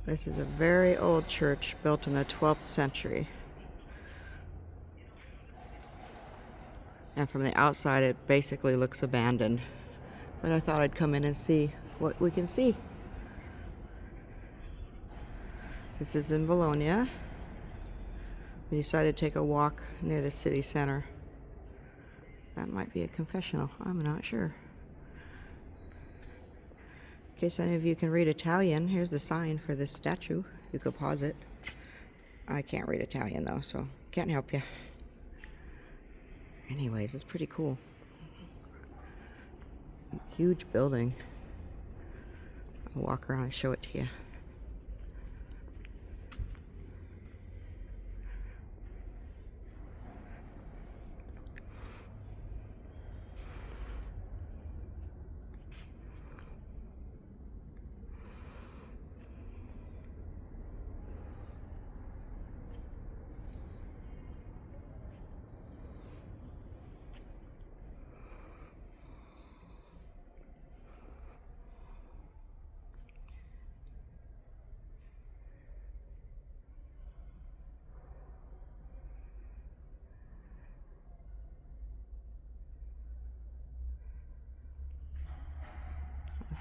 This is a very old church built in the 12th century. And from the outside, it basically looks abandoned. But I thought I'd come in and see what we can see. This is in Bolonia. We decided to take a walk near the city center. That might be a confessional. I'm not sure. In case any of you can read Italian, here's the sign for this statue. You could pause it. I can't read Italian though, so can't help you. Anyways, it's pretty cool. Huge building. I'll walk around and show it to you.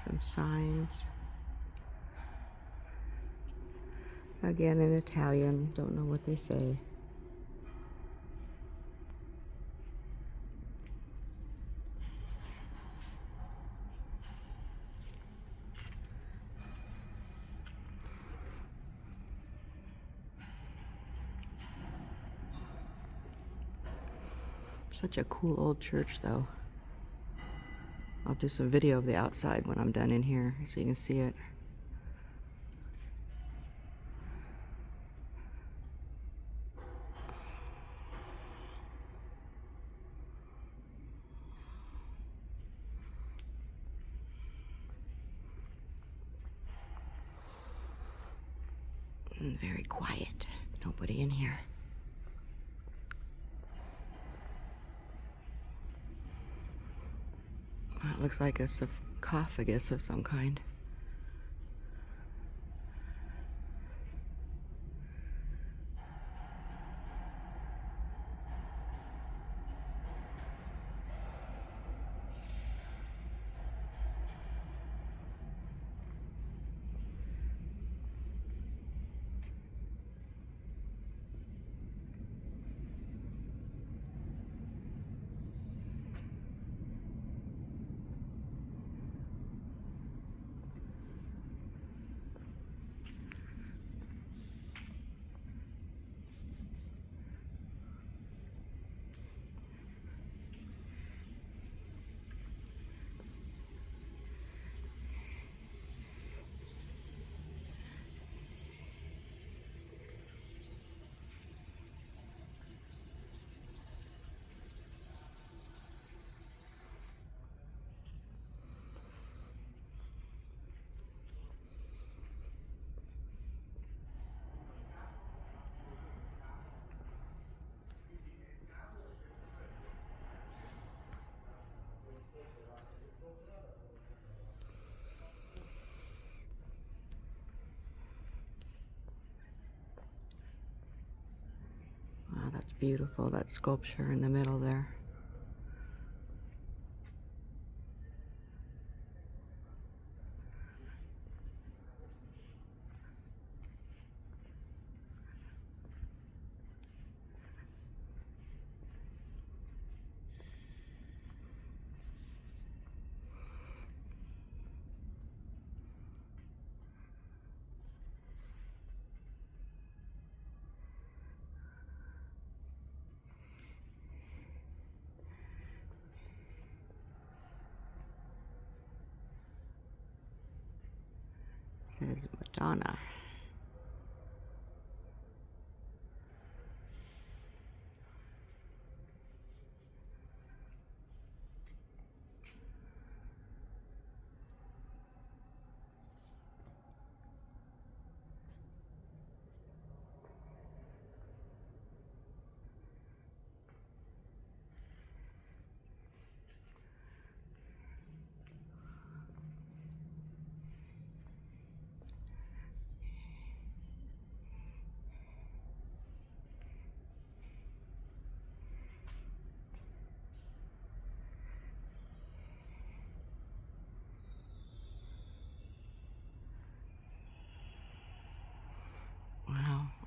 Some signs. Again in Italian, don't know what they say. Such a cool old church though. I'll do some video of the outside when I'm done in here so you can see it. And very quiet. Nobody in here. It looks like a sarcophagus of some kind. Wow, that's beautiful, that sculpture in the middle there. It says Madonna.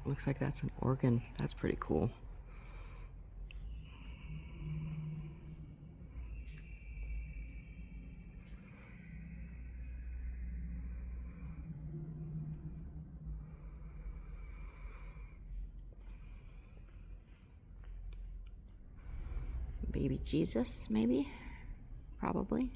Looks like that's an organ. That's pretty cool. Baby Jesus, maybe? Probably.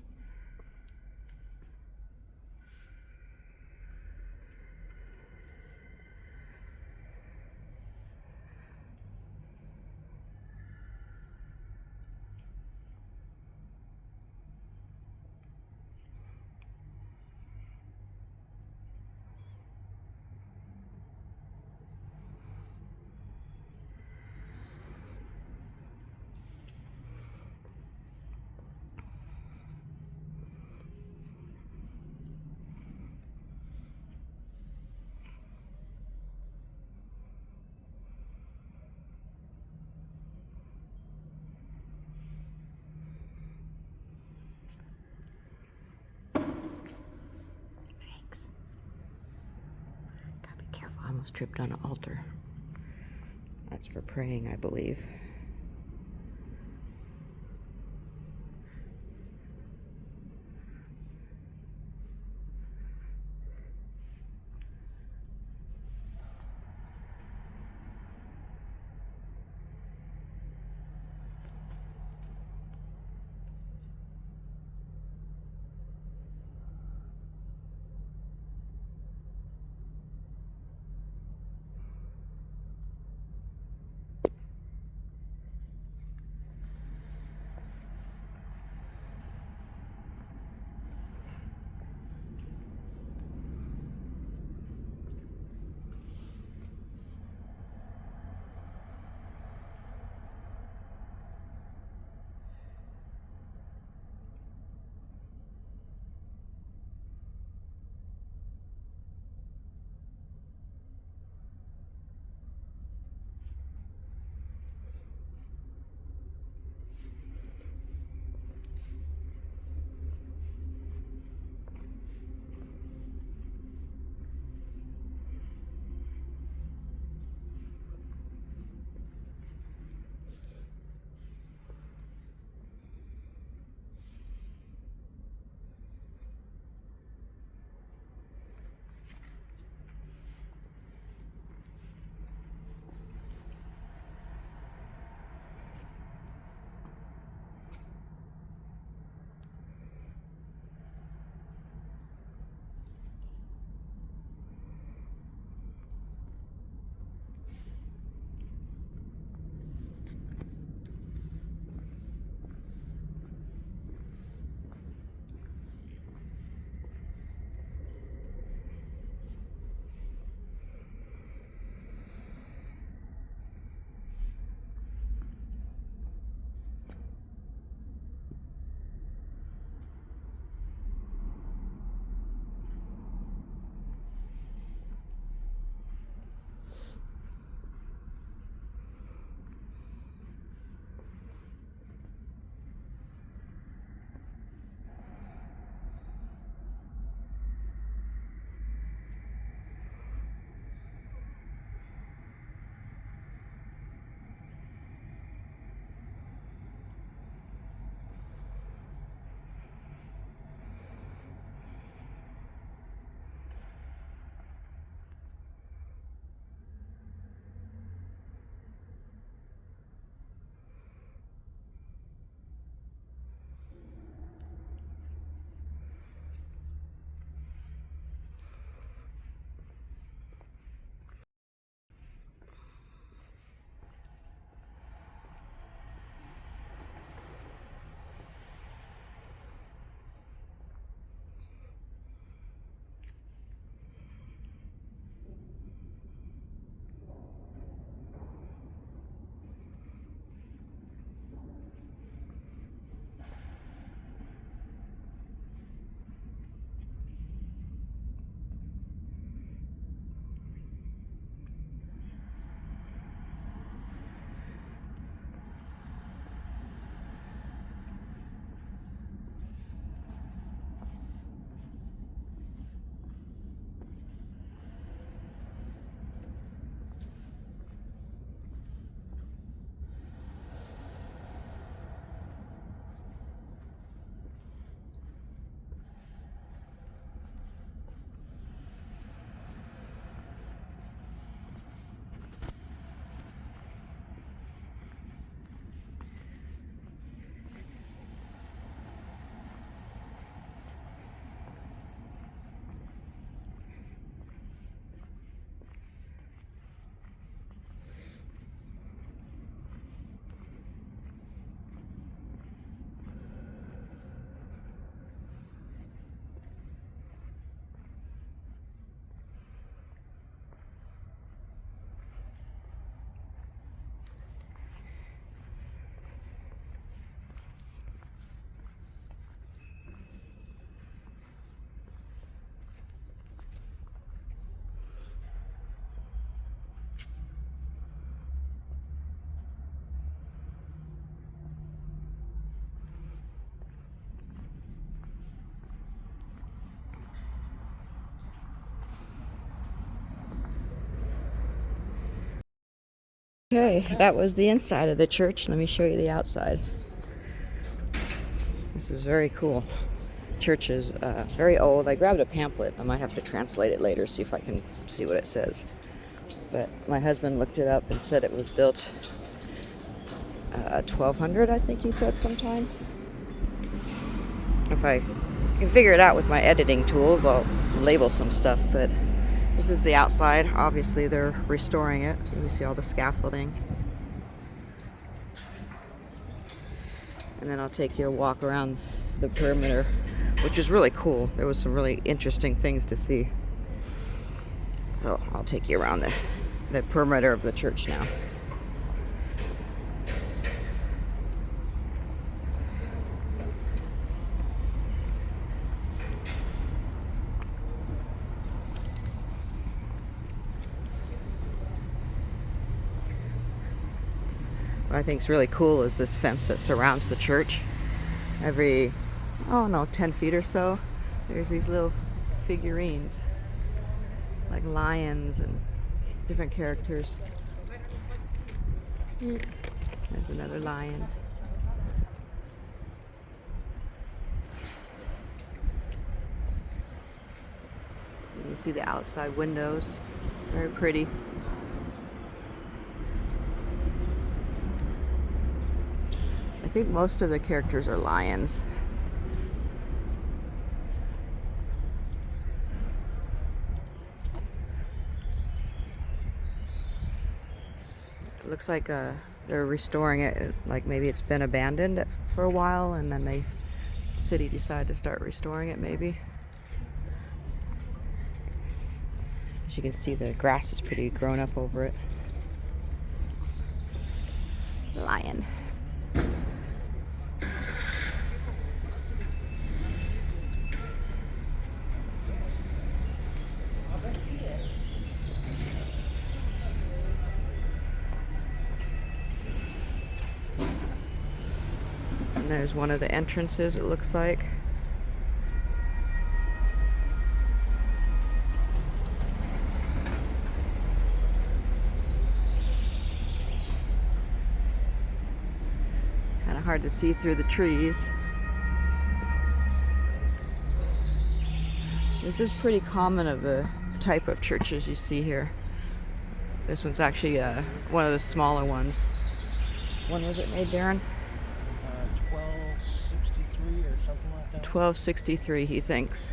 Gotta be careful. I almost tripped on an altar. That's for praying, I believe. Okay, that was the inside of the church. Let me show you the outside. This is very cool. Church is very old. I grabbed a pamphlet. I might have to translate it later, see if I can see what it says. But my husband looked it up and said it was built 1200, I think he said sometime. If I can figure it out with my editing tools, I'll label some stuff. But this is the outside. Obviously, they're restoring it. You can see all the scaffolding. And then I'll take you a walk around the perimeter, which is really cool. There was some really interesting things to see. So I'll take you around the perimeter of the church now. What I think is really cool is this fence that surrounds the church. Every, 10 feet or so, there's these little figurines, like lions and different characters. There's another lion. You see the outside windows, very pretty. I think most of the characters are lions. It looks like they're restoring it, like maybe it's been abandoned for a while and then the city decided to start restoring it maybe. As you can see, the grass is pretty grown up over it. Lion. And there's one of the entrances, it looks like. Kind of hard to see through the trees. This is pretty common of the type of churches you see here. This one's actually one of the smaller ones. When was it made, Darren? 1263 or something like that. 1263, he thinks.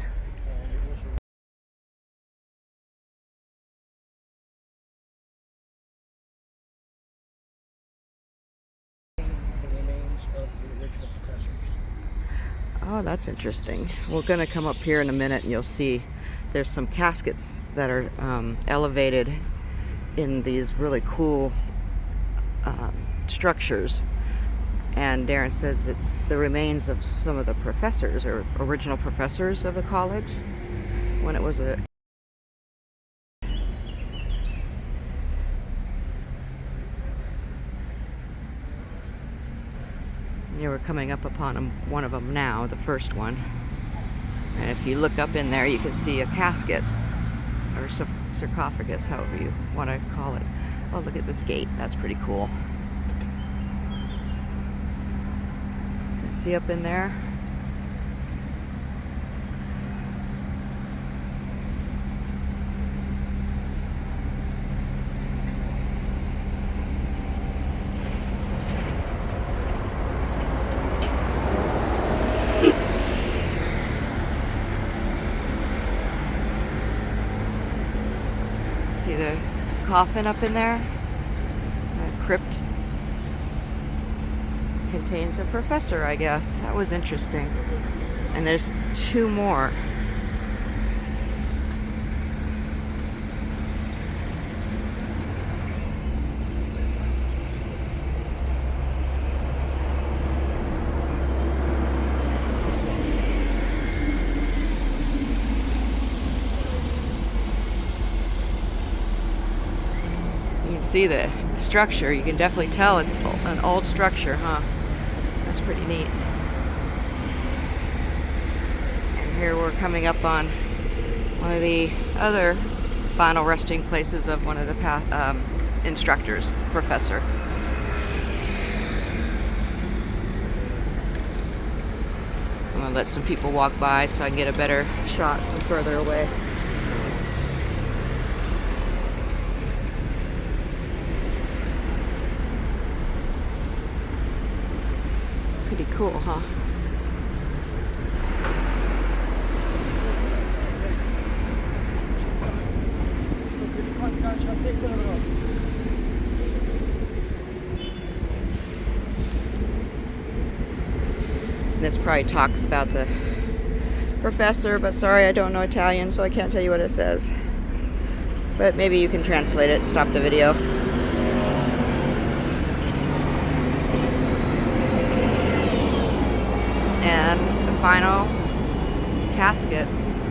And it was the remains of the original professors. Oh, that's interesting. We're going to come up here in a minute and you'll see there's some caskets that are elevated in these really cool structures. And Darren says it's the remains of some of the professors or original professors of the college when it was a... Yeah, we're coming up upon one of them now, the first one. And if you look up in there, you can see a casket or sarcophagus, however you want to call it. Oh, look at this gate. That's pretty cool. See up in there? See the coffin up in there? A crypt. Contains a professor, I guess. That was interesting. And there's two more. You can see the structure. You can definitely tell it's an old structure, huh? That's pretty neat. And here we're coming up on one of the other final resting places of one of the instructors, professor. I'm gonna let some people walk by so I can get a better shot from further away. Pretty cool, huh? This probably talks about the professor, but sorry, I don't know Italian, so I can't tell you what it says. But maybe you can translate it, stop the video. And the final casket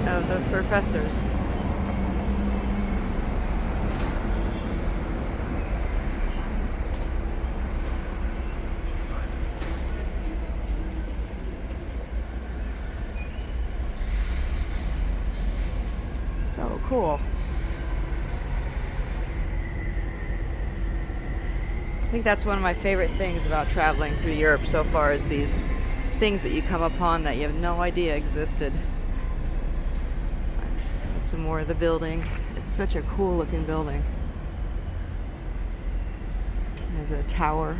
of the professors. So cool. I think that's one of my favorite things about traveling through Europe so far is these things that you come upon that you have no idea existed. Some more of the building. It's such a cool looking building. There's a tower.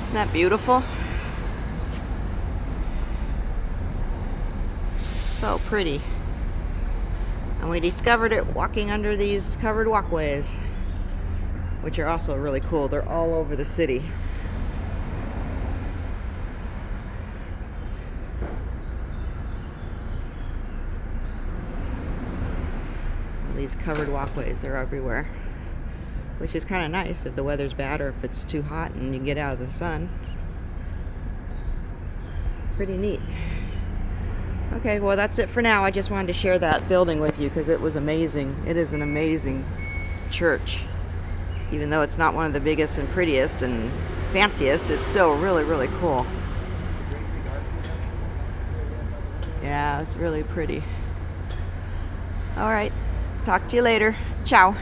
Isn't that beautiful? So pretty. And we discovered it walking under these covered walkways, which are also really cool. They're all over the city. These covered walkways are everywhere, which is kind of nice if the weather's bad or if it's too hot and you can get out of the sun. Pretty neat. Okay, well that's it for now. I just wanted to share that building with you because it was amazing. It is an amazing church. Even though it's not one of the biggest and prettiest and fanciest, it's still really, really cool. Yeah, it's really pretty. All right, talk to you later. Ciao.